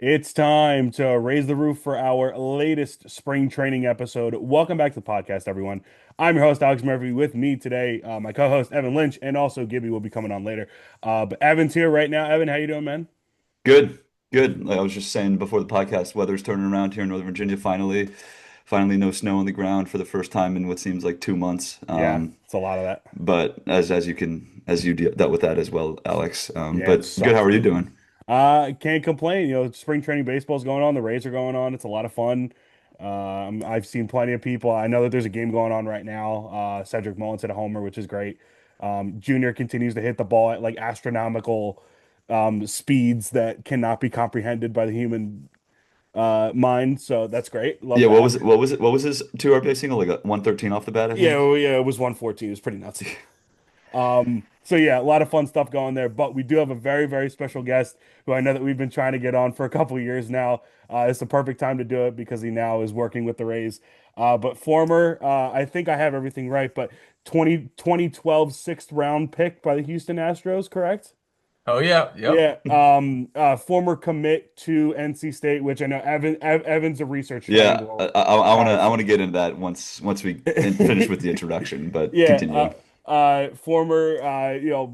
It's time to raise the roof for our latest spring training episode. Welcome back to the podcast, everyone. I'm your host, Alex Murphy. With me today, my co-host Evan Lynch, and also Gibby will be coming on later. But Evan's here right now. Evan, how you doing, man? Good, good. Like I was just saying before the podcast, weather's turning around here in Northern Virginia. Finally, no snow on the ground for the first time in what seems like 2 months. Yeah, it's a lot of that. But dealt with that as well, Alex. Yeah, it But good. sucks, How are you dude. doing? Can't complain. Spring training baseball's going on. The Rays are going on. It's a lot of fun. I've seen plenty of people. I know that there's a game going on right now. Cedric Mullins hit a homer, which is great. Junior continues to hit the ball at like astronomical speeds that cannot be comprehended by the human mind. So that's great. Love Yeah. What that. was it? What was it? What was his 2 RBI single? Like a 113 off the bat, I Yeah, think. well, yeah, it was 114. It was pretty nuts. So yeah, a lot of fun stuff going there. But we do have a very, very special guest who I know that we've been trying to get on for a couple of years now. It's the perfect time to do it because he now is working with the Rays. But former, I think I have everything right, but 2012 sixth round pick by the Houston Astros, correct? Oh yeah, yep. Yeah. Former commit to NC State, which I know Evan's a research Yeah. I, triangle I, I wanna guy. I So wanna get into that once we finish with the introduction. But yeah, continue. former,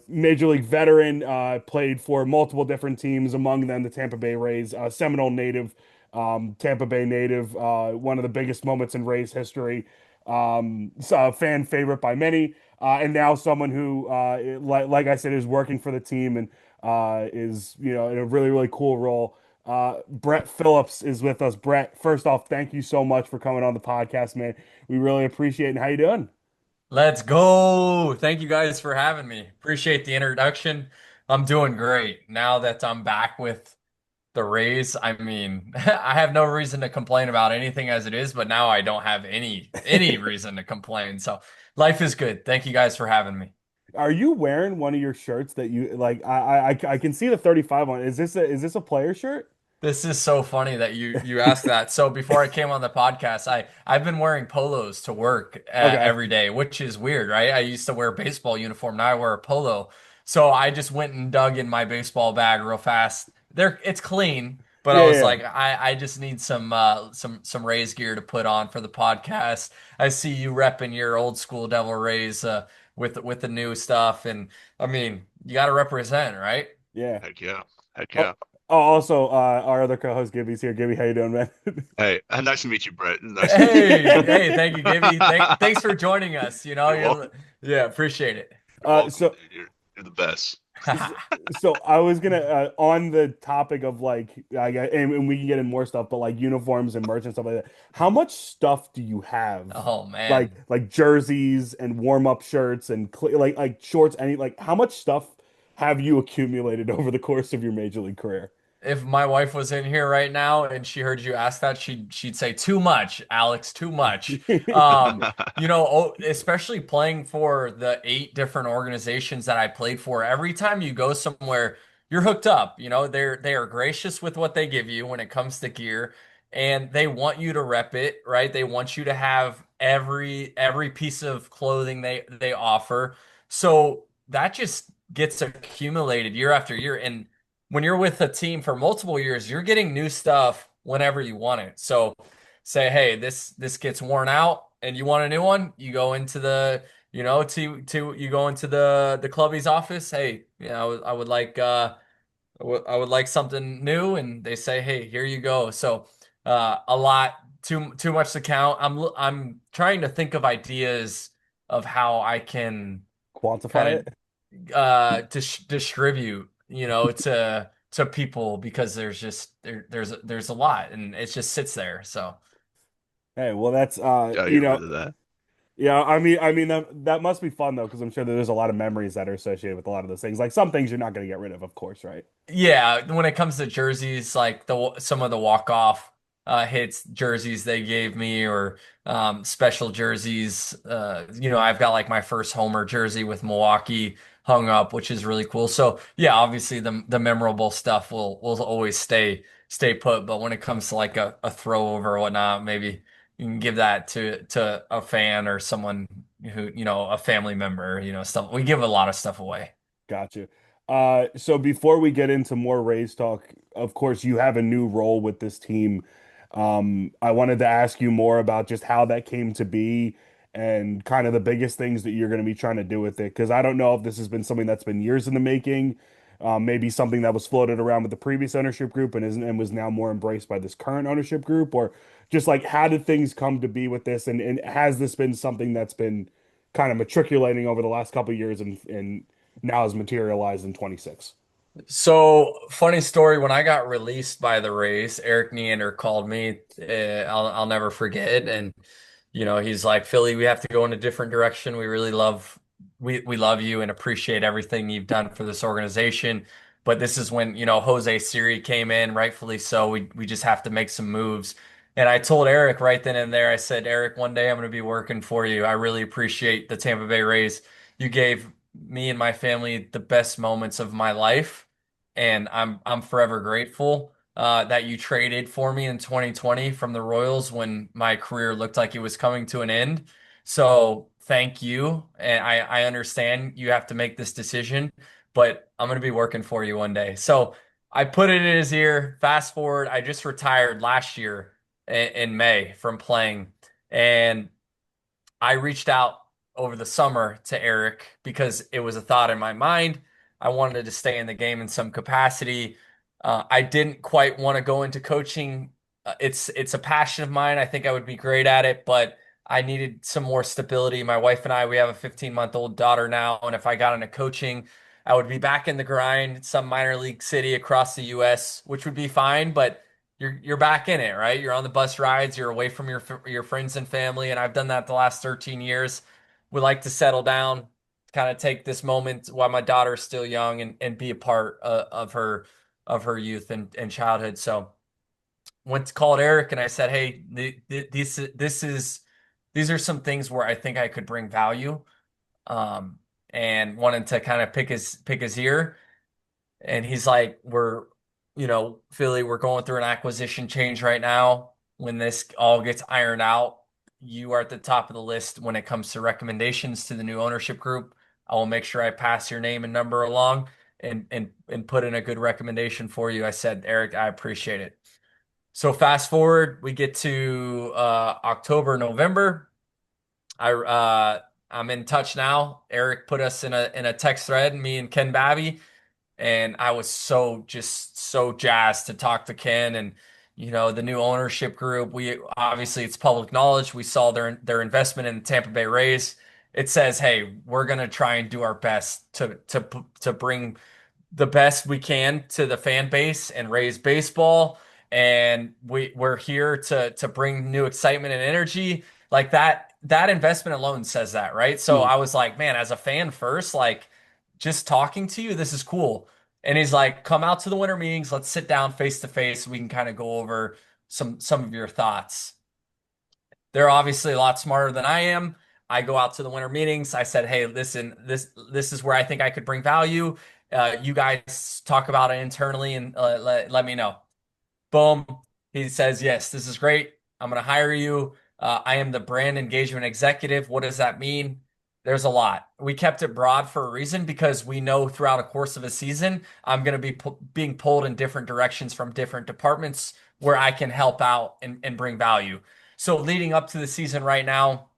Major League veteran, played for multiple different teams, among them the Tampa Bay Rays, Seminole native, Tampa Bay native, one of the biggest moments in Rays history, so a fan favorite by many, and now someone who, like I said, is working for the team and is, in a really, really cool role. Brett Phillips is with us. Brett, first off, thank you so much for coming on the podcast, man. We really appreciate it. And how you doing? Let's go. Thank you guys for having me. Appreciate the introduction. I'm doing great now that I'm back with the Rays. I mean, I have no reason to complain about anything as it is, but now I don't have any reason to complain. So life is good. Thank you guys for having me. Are you wearing one of your shirts that you like? I can see the 35 on. Is this a player shirt? This is so funny that you asked that. So before I came on the podcast, I've been wearing polos to work Okay. every day, which is weird, right? I used to wear a baseball uniform, now I wear a polo. So I just went and dug in my baseball bag real fast. It's clean, but Yeah, I was yeah. like, I just need some Rays gear to put on for the podcast. I see you repping your old school Devil Rays with the new stuff, and I mean, you got to represent, right? Yeah. Heck yeah. Heck Oh, yeah. oh, also, our other co-host Gibby's here. Gibby, how you doing, man? Hey, nice to meet you, Brett. Nice to meet you. Hey, thank you, Gibby. Thanks for joining us. You're welcome. Yeah, appreciate it. You're welcome, So dude. You're the best. So I was gonna on the topic of like and we can get in more stuff, but like uniforms and merch and stuff like that. How much stuff do you have? Oh Like man. jerseys and warm-up shirts and like shorts, how much stuff have you accumulated over the course of your major league career? If my wife was in here right now and she heard you ask that, she'd say too much, Alex, too much. Especially playing for the 8 different organizations that I played for, every time you go somewhere, you're hooked up. They are gracious with what they give you when it comes to gear, and they want you to rep it, right? They want you to have every piece of clothing they offer. So that just gets accumulated year after year. And when you're with a team for multiple years, you're getting new stuff whenever you want it. So say, hey, this gets worn out and you want a new one, you go into to you go into the clubby's office. Hey, I would like I would like something new, and they say, hey, here you go. So a lot too much to count. I'm trying to think of ideas of how I can Quantify kind it? of distribute, to people, because there's a lot and it just sits there. So Hey, well that's Gotta get rid of that. yeah, I mean that must be fun though, because I'm sure that there's a lot of memories that are associated with a lot of those things. Like some things you're not going to get rid of course, right? yeah, when it comes to jerseys, like some of the walk-off hits jerseys they gave me, or special jerseys. I've got like my first Homer jersey with Milwaukee hung up, which is really cool. So yeah, obviously the memorable stuff will always stay put. But when it comes to like a throwover or whatnot, maybe you can give that to a fan or someone who, a family member, stuff. We give a lot of stuff away. Got you. So before we get into more Rays talk, of course, you have a new role with this team. I wanted to ask you more about just how that came to be and kind of the biggest things that you're going to be trying to do with it. Because I don't know if this has been something that's been years in the making, maybe something that was floated around with the previous ownership group and was now more embraced by this current ownership group, or just like how did things come to be with this, and has this been something that's been kind of matriculating over the last couple of years and now has materialized in 26. So, funny story, when I got released by the Rays, Eric Neander called me. I'll never forget it. And, he's like, Philly, we have to go in a different direction. We love you and appreciate everything you've done for this organization. But this is when, Jose Siri came in, rightfully so. We just have to make some moves. And I told Eric right then and there, I said, Eric, one day I'm going to be working for you. I really appreciate the Tampa Bay Rays. You gave me and my family the best moments of my life, and I'm forever grateful that you traded for me in 2020 from the Royals when my career looked like it was coming to an end. So thank you, and I understand you have to make this decision, but I'm gonna be working for you one day. So I put it in his ear. Fast forward, I just retired last year in May from playing, and I reached out over the summer to Eric because it was a thought in my mind. I wanted to stay in the game in some capacity. I didn't quite want to go into coaching. It's a passion of mine. I think I would be great at it, but I needed some more stability. My wife and I, we have a 15-month-old daughter now, and if I got into coaching, I would be back in the grind, some minor league city across the U.S., which would be fine, but you're back in it, right? You're on the bus rides, you're away from your friends and family, and I've done that the last 13 years. We like to settle down, kind of take this moment while my daughter is still young and be a part of her youth and childhood. So went to call Eric and I said, "Hey, these are some things where I think I could bring value." And wanted to kind of pick his ear. And he's like, Philly, we're going through an acquisition change right now. When this all gets ironed out, you are at the top of the list when it comes to recommendations to the new ownership group. I will make sure I pass your name and number along and put in a good recommendation for you. I said, Eric, I appreciate it. So fast forward, we get to October, November. I'm in touch now. Eric put us in a text thread, me and Ken Babby, and I was so jazzed to talk to Ken and the new ownership group. We obviously, it's public knowledge. We saw their investment in the Tampa Bay Rays. It says, hey, we're gonna try and do our best to bring the best we can to the fan base and raise baseball. And we're here to bring new excitement and energy. Like that investment alone says that, right? So Hmm. I was like, man, as a fan first, like just talking to you, this is cool. And he's like, come out to the winter meetings, let's sit down face to face. We can kind of go over some of your thoughts. They're obviously a lot smarter than I am. I go out to the winter meetings. I said, "Hey, listen, this is where I think I could bring value. You guys talk about it internally and let me know." Boom. He says, "Yes, this is great. I'm going to hire you. I am the brand engagement executive." What does that mean? There's a lot. We kept it broad for a reason because we know throughout a course of a season, I'm going to be being pulled in different directions from different departments where I can help out and bring value. So leading up to the season right now,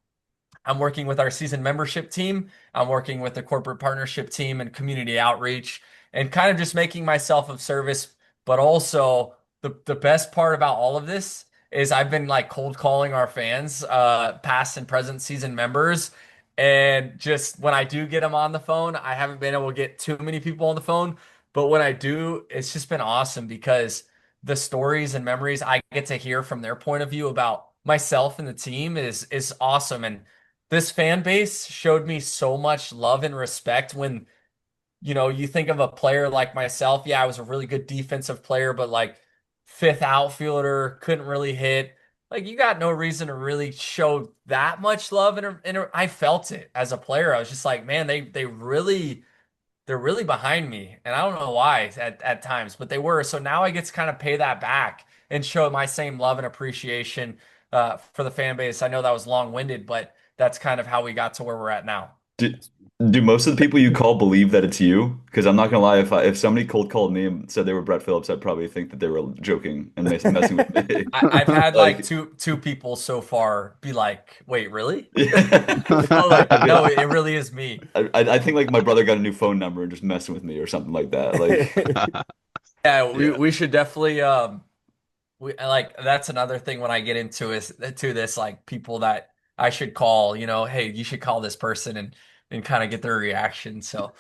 I'm working with our season membership team. I'm working with the corporate partnership team and community outreach and kind of just making myself of service. But also, the best part about all of this is I've been like cold calling our fans, past and present season members. And just when I do get them on the phone, I haven't been able to get too many people on the phone. But when I do, it's just been awesome because the stories and memories I get to hear from their point of view about myself and the team is awesome. And this fan base showed me so much love and respect when, you think of a player like myself. Yeah, I was a really good defensive player, but like fifth outfielder, couldn't really hit. Like you got no reason to really show that much love. And I felt it as a player. I was just like, man, they're really behind me. And I don't know why at times, but they were. So now I get to kind of pay that back and show my same love and appreciation for the fan base. I know that was long-winded, but that's kind of how we got to where we're at now. Do, do most of the people you call believe that it's you? Because I'm not gonna lie, if somebody cold called me and said they were Brett Phillips, I'd probably think that they were joking and messing with me. I've had like Like, two people so far be like, "Wait, really?" yeah. I'm like, I'd be "No, like, it really is me." I think like my brother got a new phone number and just messing with me or something like that. Like, Yeah, we yeah. we should definitely we like that's another thing when I get into is to this like people that I should call, hey, you should call this person and kind of get their reaction. So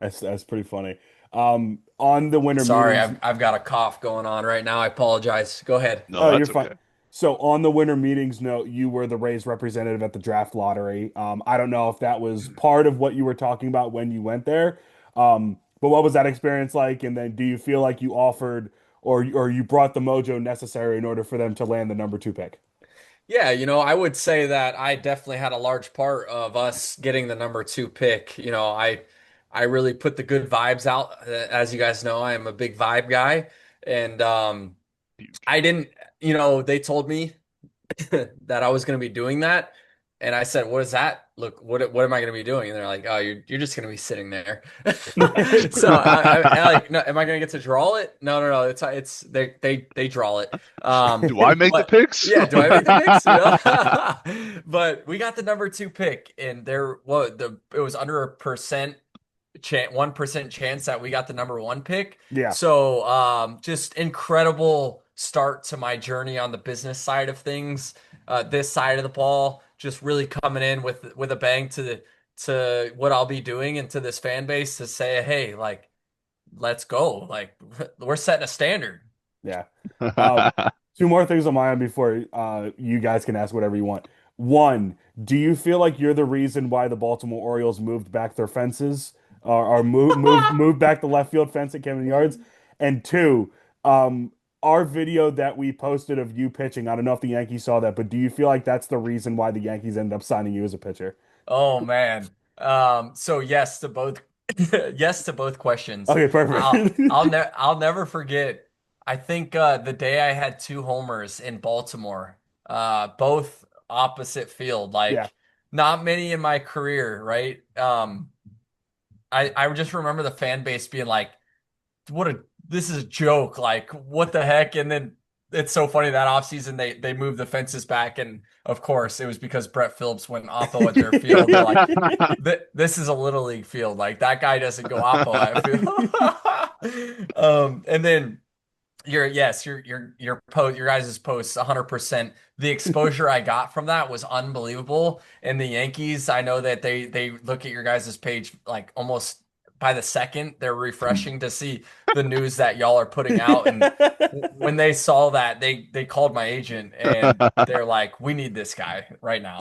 That's pretty funny. On the winter sorry, meetings, I've got a cough going on right now. I apologize. Go ahead. No, oh, you're that's fine. okay. So on the winter meetings note, you were the Rays representative at the draft lottery. I don't know if that was part of what you were talking about when you went there. But what was that experience like? And then do you feel like you offered or you brought the mojo necessary in order for them to land the number two pick? Yeah, I would say that I definitely had a large part of us getting the number two pick. I really put the good vibes out. As you guys know, I am a big vibe guy, and Huge. I didn't. They told me that I was going to be doing that. And I said, "What is that? Look, what am I going to be doing?" And they're like, "Oh, you're just going to be sitting there." So I like, no, am I going to get to draw it? No, no, no. It's they draw it. Do I make the But picks? yeah, do I make the picks? But we got the number two pick, and it was under a percent chance, 1% chance that we got the number one pick. Yeah. So just incredible start to my journey on the business side of things. This side of the ball, just really coming in with a bang to what I'll be doing and to this fan base to say, hey, like, let's go. Like we're setting a standard. Yeah. Um, two more things on my end before you guys can ask whatever you want. One, do you feel like you're the reason why the Baltimore Orioles moved back their fences or moved back the left field fence at Camden Yards? And two, um, our video that we posted of you pitching, I don't know if the Yankees saw that, but do you feel like that's the reason why the Yankees ended up signing you as a pitcher? Oh man. So yes to both yes to both questions. Okay, I'll perfect. I'll ne I'll never forget. I think the day I had two homers in Baltimore, both opposite field, Yeah. like not many in my career, right? I just remember the fan base being like, what a this is a joke. Like, what the heck? And then it's so funny that offseason they moved the fences back, and of course it was because Brett Phillips went oppo at their field. They're like, this is a little league field. Like that guy doesn't go oppo at field. And then your guys' posts 100%. The exposure I got from that was unbelievable. And the Yankees, I know that they look at your guys' page like almost by the second. They're refreshing to see the news that y'all are putting out. And when they saw that, they called my agent and they're like, "We need this guy right now."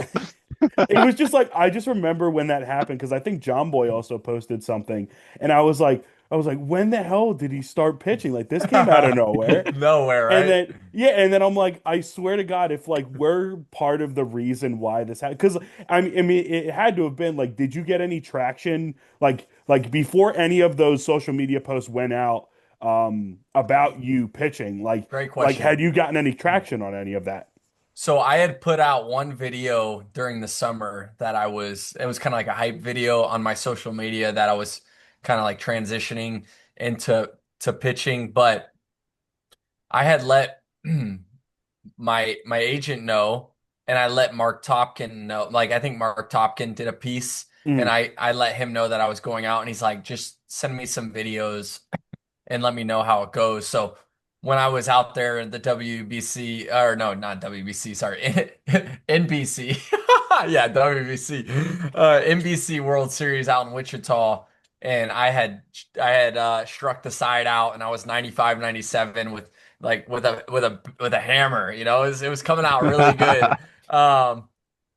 It was just like I just remember when that happened because I think John Boy also posted something, and I was like, when the hell did he start pitching? Like this came out of nowhere. Nowhere, And right? then yeah, and then I'm like, I swear to God, if like we're part of the reason why this happened, because I mean, it had to have been like, did you get any traction like before any of those social media posts went out about you pitching? Great Like had question. you gotten any traction on any of that? So I had put out one video during the summer that it was kind of like a hype video on my social media that I was kind of like transitioning into pitching, but I had let my agent know and I let Mark Topkin know. Like I think Mark Topkin did a piece and Mm. I let him know that I was going out and he's like, just send me some videos and let me know how it goes. So when I was out there in the WBC, or no, not WBC, sorry, NBC, yeah, WBC, NBC World Series out in Wichita, and I had struck the side out, and I was 95, 97 with like with a hammer. It was coming out really good. Um,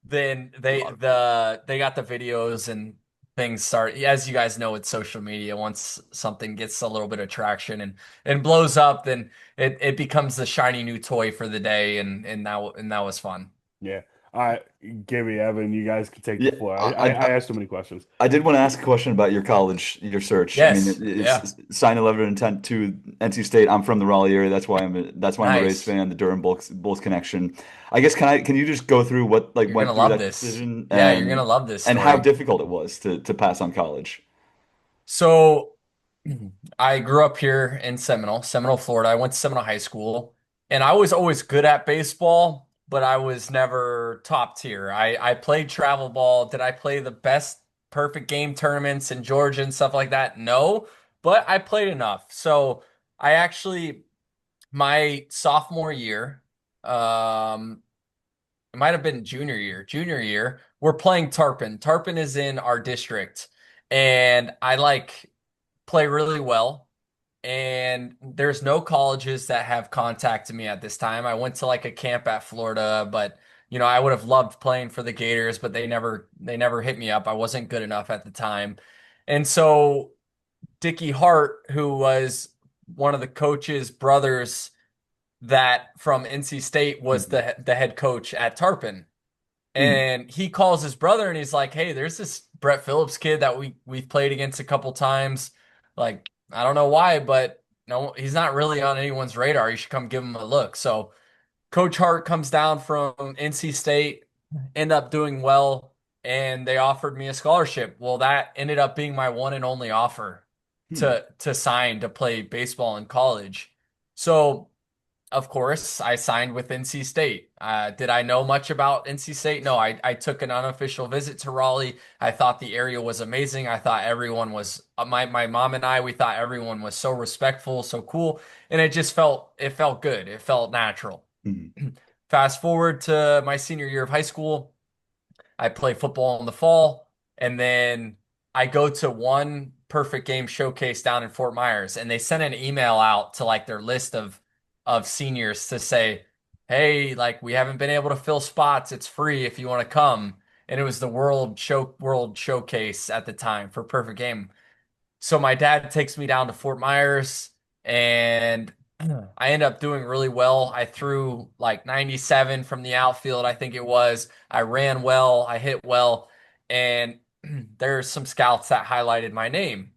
then A they lot of fun. they got the videos and things start, as you guys know, with social media. Once something gets a little bit of traction and blows up, then it becomes the shiny new toy for the day, and that was fun. Yeah. I give me Evan. You guys can take the Yeah, floor. I asked too many questions. I did want to ask a question about your college, your search. I mean, Yes. Yeah. it's signed a letter of intent to NC State. I'm from the Raleigh area. That's why I'm a Rays Nice. fan. The Durham Bulls connection. I guess can you just go through what like You're gonna went through love that this. decision Yeah, you're gonna love this and how story. difficult it was to pass on college? So I grew up here in Seminole, Florida. I went to Seminole High School, and I was always good at baseball, but I was never top tier. I played travel ball. Did I play the best perfect game tournaments in Georgia and stuff like that? No, but I played enough. So I actually, my sophomore year, um, it might have been junior year. Junior year, we're playing Tarpon. Tarpon is in our district, and I like play really well. And there's no colleges that have contacted me at this time. I went to like a camp at Florida, but I would have loved playing for the Gators, but they never hit me up. I wasn't good enough at the time. And so Dickie Hart, who was one of the coach's brothers that from NC State was Mhm. the head coach at Tarpon. Hmm. And he calls his brother and he's like, "Hey, there's this Brett Phillips kid that we've played against a couple times. Like, I don't know why, but no, he's not really on anyone's radar. You should come give him a look." So Coach Hart comes down from NC State, end up doing well, and they offered me a scholarship. Well, that ended up being my one and only offer Hmm. to sign to play baseball in college. So of course, I signed with NC State. Did I know much about NC State? No, I took an unofficial visit to Raleigh. I thought the area was amazing. I thought everyone was my mom and I. We thought everyone was so respectful, so cool, and it felt good. It felt natural. Hmm. Fast forward to my senior year of high school. I play football in the fall, and then I go to one perfect game showcase down in Fort Myers, and they sent an email out to like their list of seniors to say, "Hey, like we haven't been able to fill spots. It's free if you want to come." And it was the World Showcase at the time for perfect game. So my dad takes me down to Fort Myers and I end up doing really well. I threw like 97 from the outfield, I think it was. I ran well, I hit well, and there's some scouts that highlighted my name.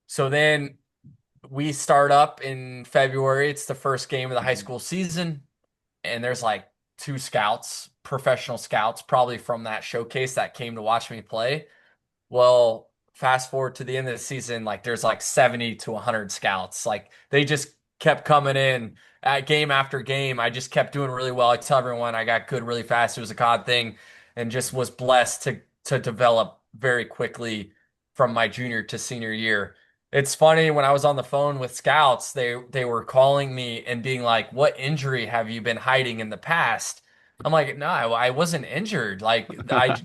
So then we start up in February. It's the first game of the high Hmm. school season, and there's like two scouts, professional scouts, probably from that showcase that came to watch me play. Well, fast forward to the end of the season, like there's like 70 to 100 scouts. Like they just kept coming in at game after game. I just kept doing really well. I tell everyone I got good really fast. It was a God thing and just was blessed to develop very quickly from my junior to senior year. It's funny when I was on the phone with scouts, they were calling me and being like, "What injury have you been hiding in the past?" I'm like, "No, I wasn't injured. Like I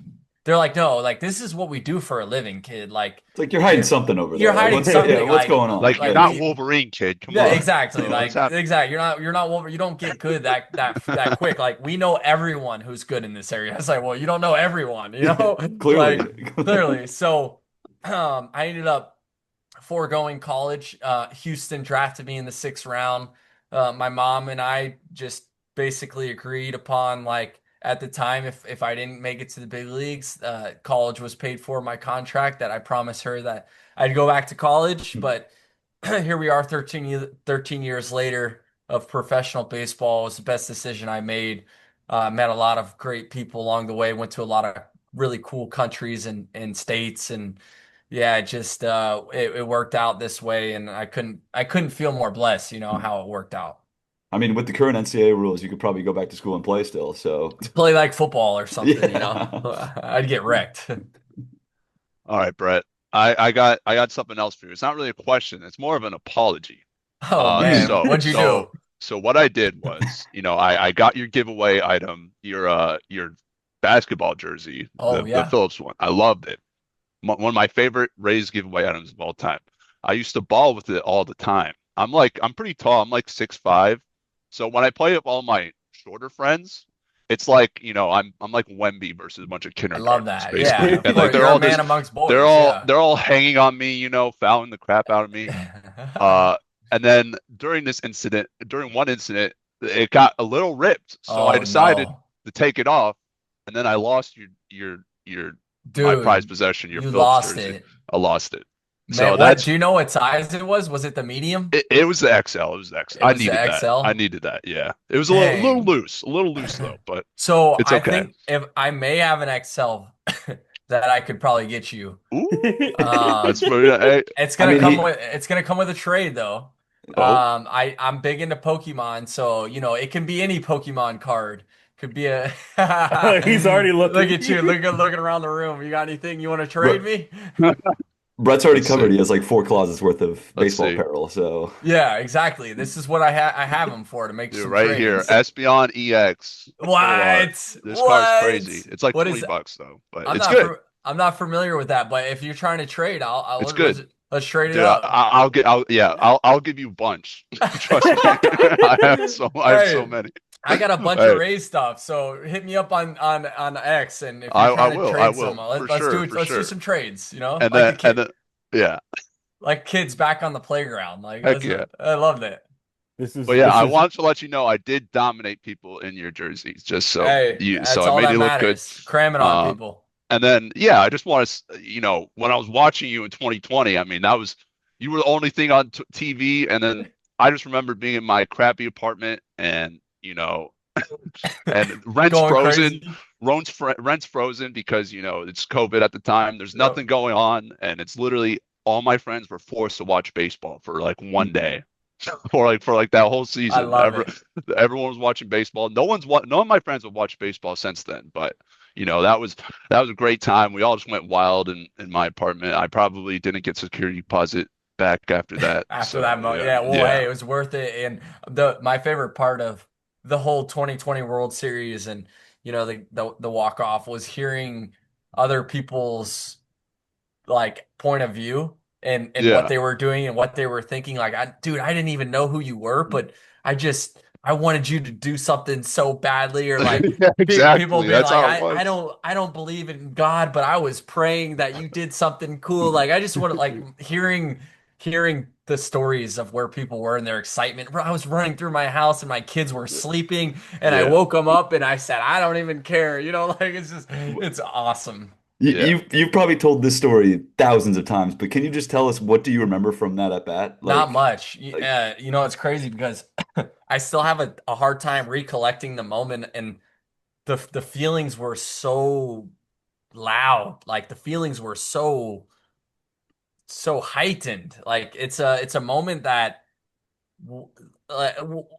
they're like, no, like this is what we do for a living, kid. Like It's like you're hiding you're something over you're there. Like hiding what's yeah, something. what's going on? Like you're Like Like not we Wolverine, kid. Come yeah, on. yeah. exactly. What's Like happening? exactly. You're not Wolverine. You don't get good that quick. Like we know everyone who's good in this area. It's like, well, you don't know everyone, like Clearly. clearly. So I ended up foregoing college. Houston drafted me in the sixth round. My mom and I just basically agreed upon like at the time if I didn't make it to the big leagues, college was paid for my contract that I promised her that I'd go back to college. But here we are 13 years later of professional baseball. It was the best decision I made. Met a lot of great people along the way, went to a lot of really cool countries and states and yeah, it just it worked out this way and I couldn't feel more blessed, how it worked out. I mean, with the current NCAA rules, you could probably go back to school and play still. So Play like football or something. yeah. I'd get wrecked. All right, Brett. I got something else for you. It's not really a question. It's more of an apology. Oh Uh, man, Hmm. so what'd you so do? so what I did was, I got your giveaway item, your basketball jersey, Oh the yeah. Phillips one. I loved it. One of my favorite Rays giveaway items of all time. I used to ball with it all the time. I'm pretty tall. I'm like 6'5". So when I play with all my shorter friends, it's like, I'm like Wemby versus a bunch of I love kindergartners, that. Yeah, basically. of And like course. they're You're a all man just amongst they're boys. all Yeah. they're all hanging on me, fouling the crap out of me. Uh, and then during one incident, it got a little ripped. So I Oh decided no. to take it off. and then I lost your my prized Dude, possession, your you Phillips lost jersey. it. I lost it. Man, So what that's do you know what size it was? Was it the medium? it was the XL. It was the XL. It I was the needed that. I XL. needed that. Yeah. It was Dang. a little loose though, but So it's I okay. think if I may have an XL that I could probably get you. Ooh, that's Um, very, hey, I mean, it's gonna come with a trade though. oh, I'm big into Pokemon, so you know it can be any Pokemon card. Could be a He's already look looking. at you, looking around the room. You got anything you want to trade Brett, me? Brett's already let's see. covered. He has like 4 closets worth of Let's baseball see. apparel. So Yeah, exactly. This is what I have them for to make Dude, some right here, trades. Espeon EX full art. What? This card's crazy. What? It's like What 20 is bucks though, but it's good. I'm not familiar with that, but if you're trying to trade, It's good. let's trade it Dude, up. I'll give you a bunch. Trust me. I have so Hey, many. I got a bunch of Hey, Ray stuff, so hit me up on X, and if you're trying to I trade some, will for let's do sure, it. for Let's do sure. some trades. You know, And then yeah, like kids back on the playground. Like heck yeah. I love that. This But is yeah, this I is wanted to let you know I did dominate people in your jerseys, just Hey, that's I all made that you look good. matters. Cramming on Uh, people. and then yeah, I just want to, when I was watching you in 2020, I mean, you were the only thing on t TV, and then I just remember being in my crappy apartment, and and rent's Going frozen. crazy. Rent's frozen because it's COVID at the time. There's Yep. nothing going on, and it's literally all my friends were forced to watch baseball for like one mhm. day, for like that whole I season. love it. Everyone was watching baseball. None of my friends have watched baseball since then. But that was a great time. We all just went wild in my apartment. I probably didn't get security deposit back after that. After that So mo yeah, yeah, well, hey, yeah, it was worth it. And the my favorite part of the whole 2020 World Series and the walk off was hearing other people's like point of view and what yeah, they were doing and what they were thinking. Like, dude, I didn't even know who you were, but I wanted you to do something so badly, or like yeah. people Exactly. being That's like, how it was. I don't believe in God, but I was praying that you did something cool. Like, I just wanted like hearing the stories of where people were and their excitement. Bro, I was running through my house and my kids were sleeping, and I Yeah, woke them up and I said, I don't even care. Like it's awesome. yeah. You've probably told this story thousands of times, but can you just tell us what do you remember from that at bat? Not much. Like It's crazy because I still have a hard time recollecting the moment, and the feelings were so loud. Like the feelings were so heightened. Like it's a moment that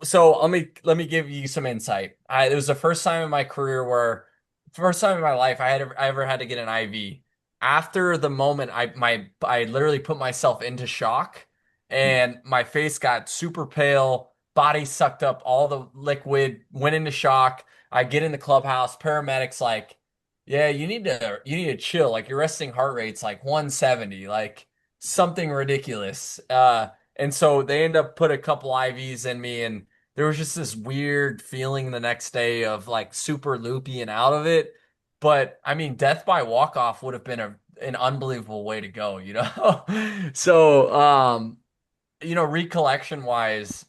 so let me give you some insight. It was the first time in my career where first time in my life I ever had to get an IV. After the moment, I literally put myself into shock, and my face got super pale, body sucked up all the liquid, went into shock. I get in the clubhouse, paramedics like, yeah, you need to chill. Like your resting heart rate's like 170, like something ridiculous. And so they end up put a couple IVs in me, and there was just this weird feeling the next day of like super loopy and out of it. But I mean, death by walk off would have been an unbelievable way to go, you know? So, recollection wise,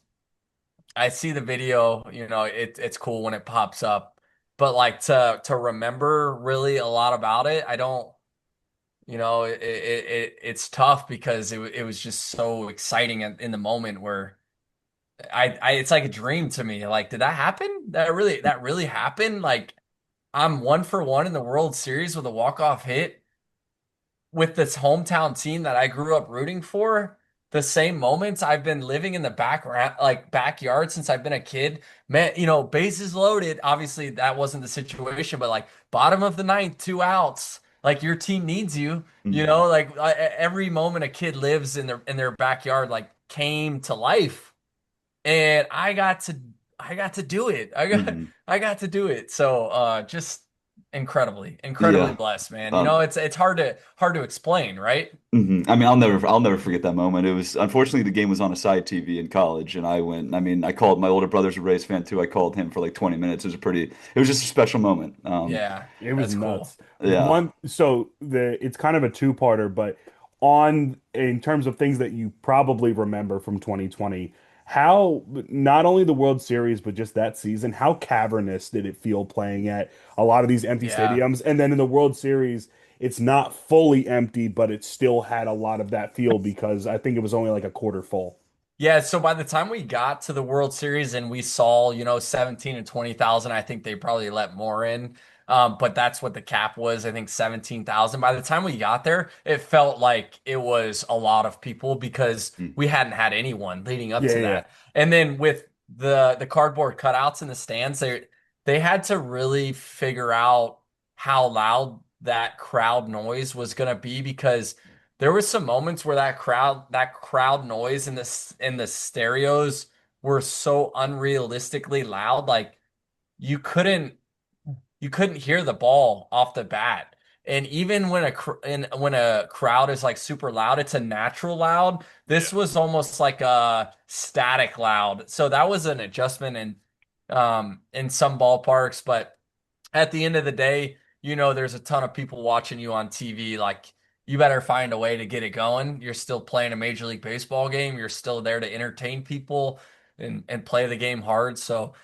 I see the video, it's cool when it pops up, but like to remember really a lot about it, I don't. It's tough because it was just so exciting in the moment where it's like a dream to me. Like, did that happen? That really happened? Like, I'm 1 for 1 in the World Series with a walk-off hit with this hometown team that I grew up rooting for. The same moments I've been living in the backyard since I've been a kid. Man, bases loaded. Obviously, that wasn't the situation, but like bottom of the ninth, 2 outs. Like your team needs you. mhm, Like every moment a kid lives in their backyard like came to life, and I got to do it. mhm. I got to do it. So just incredibly Yeah. blessed, man. Um, It's hard to explain, right? I mean, I'll never forget that moment. It was unfortunately the game was on a side TV in college, and I went. I mean, I called my older brother's a Rays fan too. I called him for like 20 minutes. It was just a special moment. Yeah, it was that's cool. nuts. Yeah. It's kind of a two-parter, but on in terms of things that you probably remember from 2020, how not only the World Series, but just that season, how cavernous did it feel playing at a lot of these empty Yeah. stadiums? And then in the World Series, it's not fully empty, but it still had a lot of that feel because I think it was only like a quarter full. Yeah, so by the time we got to the World Series and we saw, 17 and 20,000, I think they probably let more in. But that's what the cap was, I think 17,000. By the time we got there, it felt like it was a lot of people because Mm. we hadn't had anyone leading up Yeah, to yeah, that. And then with the cardboard cutouts in the stands, they had to really figure out how loud that crowd noise was going to be because there was some moments where that crowd noise in the stereos were so unrealistically loud, like you couldn't you couldn't hear the ball off the bat. And even when a crowd is like super loud, it's a natural loud. Yeah. This was almost like a static loud. So that was an adjustment in some ballparks, but at the end of the day, there's a ton of people watching you on TV. Like, you better find a way to get it going. You're still playing a Major League Baseball game. You're still there to entertain people and play the game hard. So,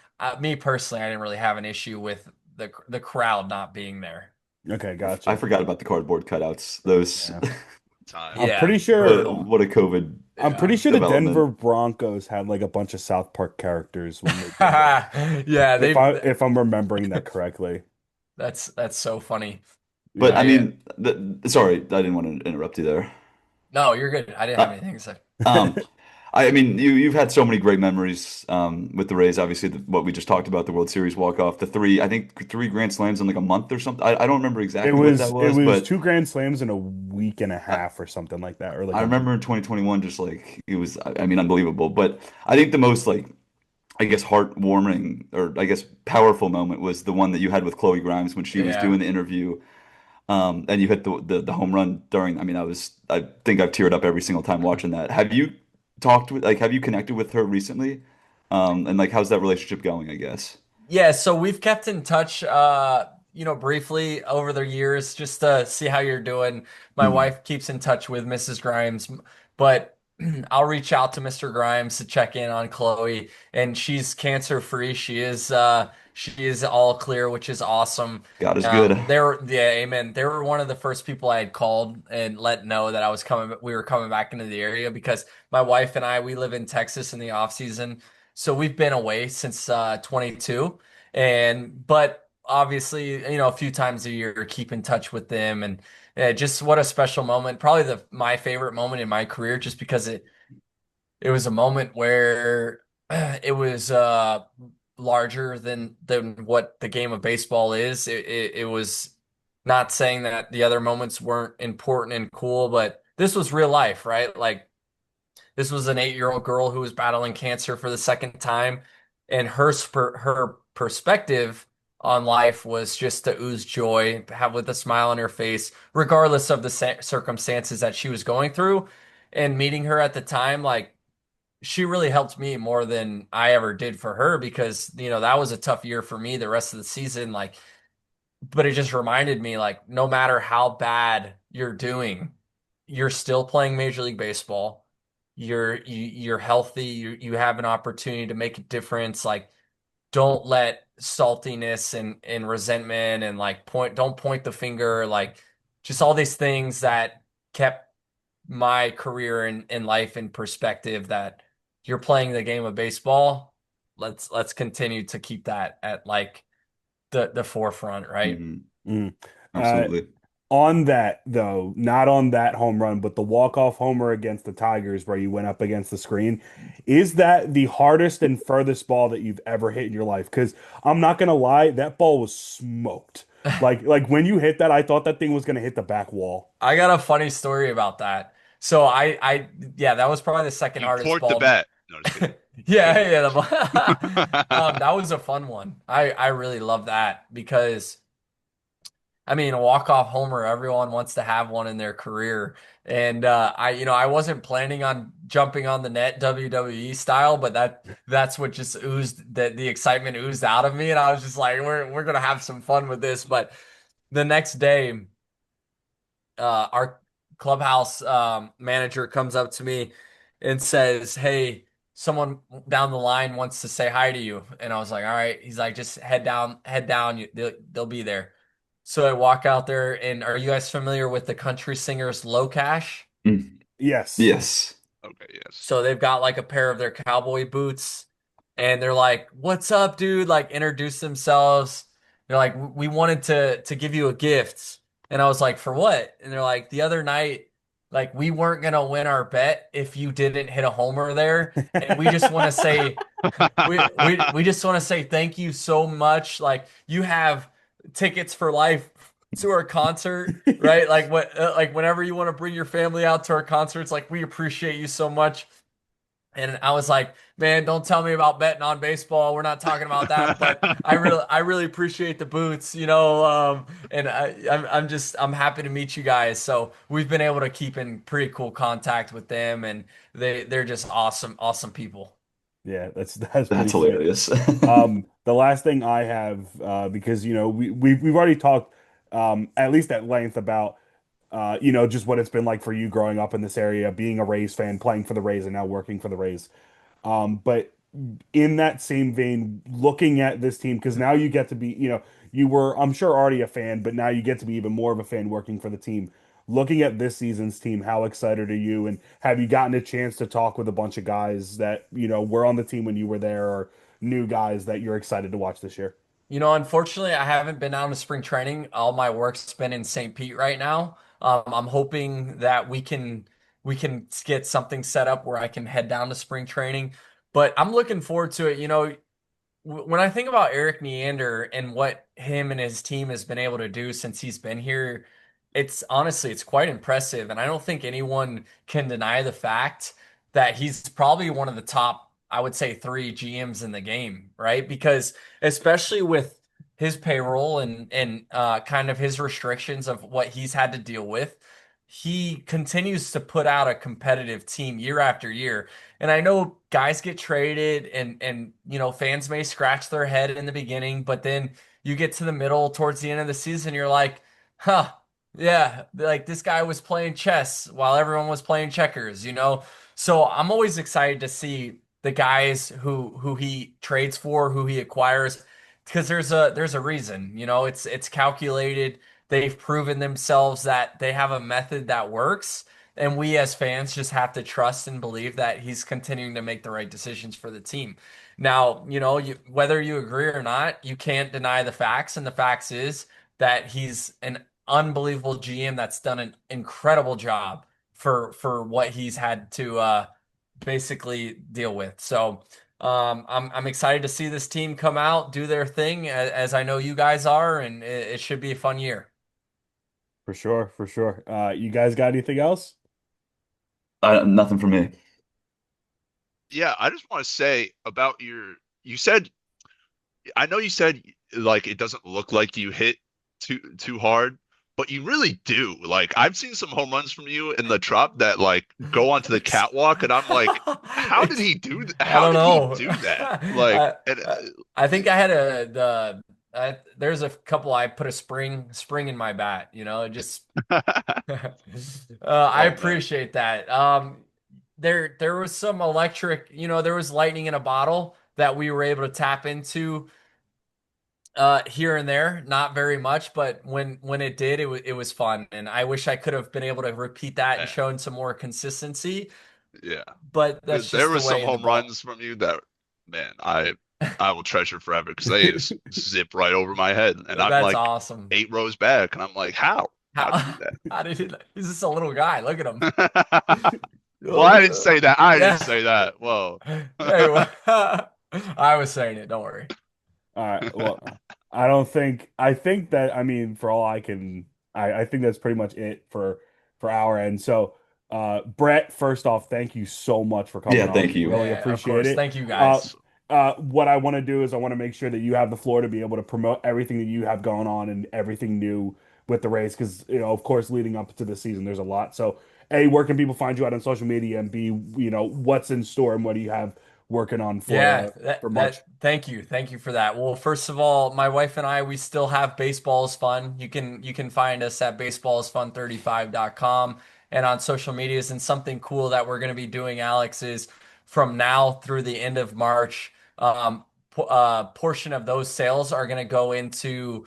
me personally, I didn't really have an issue with the crowd not being there. yeah. Okay, I gotcha. forgot about the cardboard cutouts. Those, Yeah. Time. I'm Yeah, pretty sure brutal. what a COVID I'm pretty Yeah. sure the Denver development. Broncos had like a bunch of South Park characters when they did that. Yeah, If I'm remembering that correctly. that's so funny. But I Yeah. I mean, sorry, I didn't want to interrupt you there. No, you're good. I didn't have Uh, anything to say. Um, I mean, you've had so many great memories with the Rays. Obviously, what we just talked about, the World Series walk off, I think three Grand Slams in like a month or something. I don't remember exactly what that It was, was but two Grand Slams in a week and a I, half or something like that, or like I a week. remember in 2021, just like it was, I mean, unbelievable. But I think the most like, I guess, heartwarming or I guess powerful moment was the one that you had with Chloe Grimes when she was Yeah. doing the interview. And you hit the home run during. I mean, I think I've teared up every single time watching that. Have you connected with her recently? And like, how's that relationship going, I guess? Yeah, so we've kept in touch, briefly over the years just to see how you're doing. My Mhm. wife keeps in touch with Mrs. Grimes, but I'll reach out to Mr. Grimes to check in on Chloe, and she's cancer free. She is all clear, which is awesome. God is good. Yeah, amen. They were one of the first people I had called and let know that we were coming back into the area because my wife and I, we live in Texas in the off season. So we've been away since 22, but obviously, a few times a year, keep in touch with them, and just what a special moment. Probably the my favorite moment in my career, just because it was a moment where it was larger than what the game of baseball is. It was not saying that the other moments weren't important and cool, but this was real life, right? Like, this was an 8-year-old girl who was battling cancer for the second time, and her perspective on life was just to ooze joy, have with a smile on her face, regardless of the circumstances that she was going through. And meeting her at the time, like, she really helped me more than I ever did for her because, that was a tough year for me the rest of the season. Like, but it just reminded me, like, no matter how bad you're doing, you're still playing Major League Baseball. You're healthy. You have an opportunity to make a difference. Like, don't let saltiness and resentment and like don't point the finger. Like, just all these things that kept my career and life in perspective. That you're playing the game of baseball. Let's continue to keep that at like the forefront, right? Hmm. Mm. Uh, Absolutely. on that though, not on that home run, but the walk-off homer against the Tigers where you went up against the screen, is that the hardest and furthest ball that you've ever hit in your life? Because I'm not gonna lie, that ball was smoked. Like when you hit that, I thought that thing was gonna hit the back wall. I got a funny story about that. So yeah, that was probably the second hardest Import the ball. bat. No, just kidding. Yeah, Kidding. yeah. That was a fun one. I really love that because I mean, a walk-off homer, everyone wants to have one in their career. And I wasn't planning on jumping on the net WWE style, but that's what just oozed the excitement oozed out of me. And I was just like, we're gonna have some fun with this. But the next day, our clubhouse manager comes up to me and says, "Hey, someone down the line wants to say hi to you. And I was like, all right. He's like, just head down. They'll be there. So I walk out there, and are you guys familiar with the country singers Low Cash? Mm. Yes. Yes. Okay, yes. So they've got like a pair of their cowboy boots, and they're like, "What's up, dude?" Like introduce themselves. They're like, "We wanted to give you a gift." And I was like, "For what?" And they're like, "The other night, like we weren't gonna win our bet if you didn't hit a homer there, and we just want to say we just want to say thank you so much. Like you have tickets for life to our concert, right? Like what like whenever you want to bring your family out to our concerts, like we appreciate you so much." And I was like, man, don't tell me about betting on baseball. We're not talking about that, but I really appreciate the boots, and I'm happy to meet you guys. So we've been able to keep in pretty cool contact with them, and they're just awesome, awesome people. Yeah, that's That's pretty sick. hilarious. The last thing I have, because we've already talked at least at length about just what it's been like for you growing up in this area, being a Rays fan, playing for the Rays, and now working for the Rays. But in that same vein, looking at this team, because now you get to be, you were, I'm sure, already a fan, but now you get to be even more of a fan working for the team. Looking at this season's team, how excited are you? And have you gotten a chance to talk with a bunch of guys that, were on the team when you were there, or new guys that you're excited to watch this year? Unfortunately, I haven't been out to spring training. All my work's been in St. Pete right now. I'm hoping that we can get something set up where I can head down to spring training. But I'm looking forward to it. When I think about Eric Neander and what him and his team has been able to do since he's been here, it's honestly it's quite impressive. And I don't think anyone can deny the fact that he's probably one of the top, I would say, three GMs in the game, right? Because especially with his payroll and kind of his restrictions of what he's had to deal with, he continues to put out a competitive team year after year. And I know guys get traded and fans may scratch their head in the beginning, but then you get to the middle towards the end of the season, you're like, huh, yeah, like this guy was playing chess while everyone was playing checkers. So I'm always excited to see the guys who he trades for, who he acquires, because there's a reason. It's calculated. They've proven themselves that they have a method that works. And we as fans just have to trust and believe that he's continuing to make the right decisions for the team. Now, whether you agree or not, you can't deny the facts. And the facts is that he's an unbelievable GM that's done an incredible job for what he's had to basically deal with. So I'm excited to see this team come out, do their thing, as I know you guys are, and it should be a fun year. For sure, for sure. You guys got anything else? Nothing for me. Yeah, I just want to say about you said, I know you said like it doesn't look like you hit too hard, but you really do. Like I've seen some home runs from you in the drop that like go onto the catwalk, and I'm like, how did It's he do th I how don't did he know. do that? Like, and, I think I had there's a couple I put a spring in my bat, just I oh man. appreciate that. There was some electric, there was lightning in a bottle that we were able to tap into here and there, not very much, but when it did, it was fun, and I wish I could have been able to repeat that and Man, shown some more consistency, yeah. but that's There just the was some way the home ball. runs from you that, man, I will treasure forever because they just zip right over my head, and I'm That's like awesome. 8 rows back, and I'm like, how? How'd you How do how did he? He's just a little guy. Look at him. that? Well, I didn't Oh, say that. I didn't yeah. say that. Whoa. Hey, I was saying it. Don't worry. All right. Well, I think that, I mean, for all I can, I think that's pretty much it for our end. So, Brett, first off, thank you so much for coming Yeah, on. thank you. Really Yeah, of appreciate course. it. Thank you, Uh, guys. Awesome. what I want to do is I want to make sure that you have the floor to be able to promote everything that you have going on and everything new with the race, because, of course, leading up to the season, there's a lot. So, A, where can people find you out on social media, and B, what's in store and what do you have working on Yeah, for that March? that thank you. Thank you for that. Well, first of all, my wife and I, we still have Baseball is Fun. You can find us at baseballisfun35.com and on social medias. And something cool that we're going to be doing, Alex, is from now through the end of March, portion of those sales are going to go into,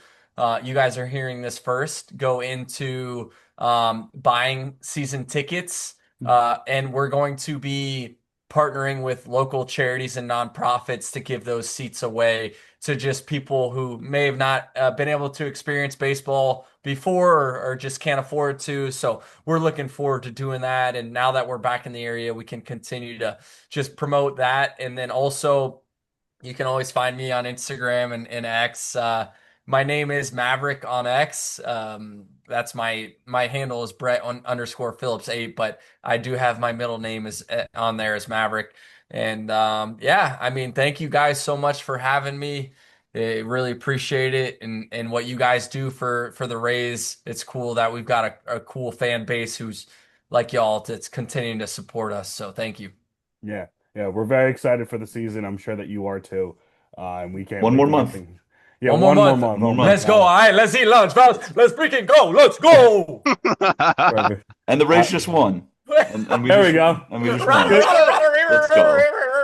you guys are hearing this first, go into buying season tickets. And we're going to be partnering with local charities and nonprofits to give those seats away to just people who may have not been able to experience baseball before, or just can't afford to. So we're looking forward to doing that. And now that we're back in the area, we can continue to just promote that. And then also, you can always find me on Instagram and X. My name is Maverick on X. That's my handle is Brett underscore Phillips 8, but I do have my middle name is on there as Maverick. And yeah, I mean, thank you guys so much for having me. I really appreciate it, and what you guys do for the Rays. It's cool that we've got a cool fan base who's like y'all that's continuing to support us. So thank you. Yeah, yeah, we're very excited for the season. I'm sure that you are too. And we can't One wait more to get month. things. Yeah, One more one more month. month. One more Oh my month. Let's go. All God. right, let's eat lunch, fellas. Let's freaking go. Let's go. Perfect. And the Rays just won. And we There just we go. and we just Rah, won. rah, rah, rah, rah, Let's rah, go. rah, rah,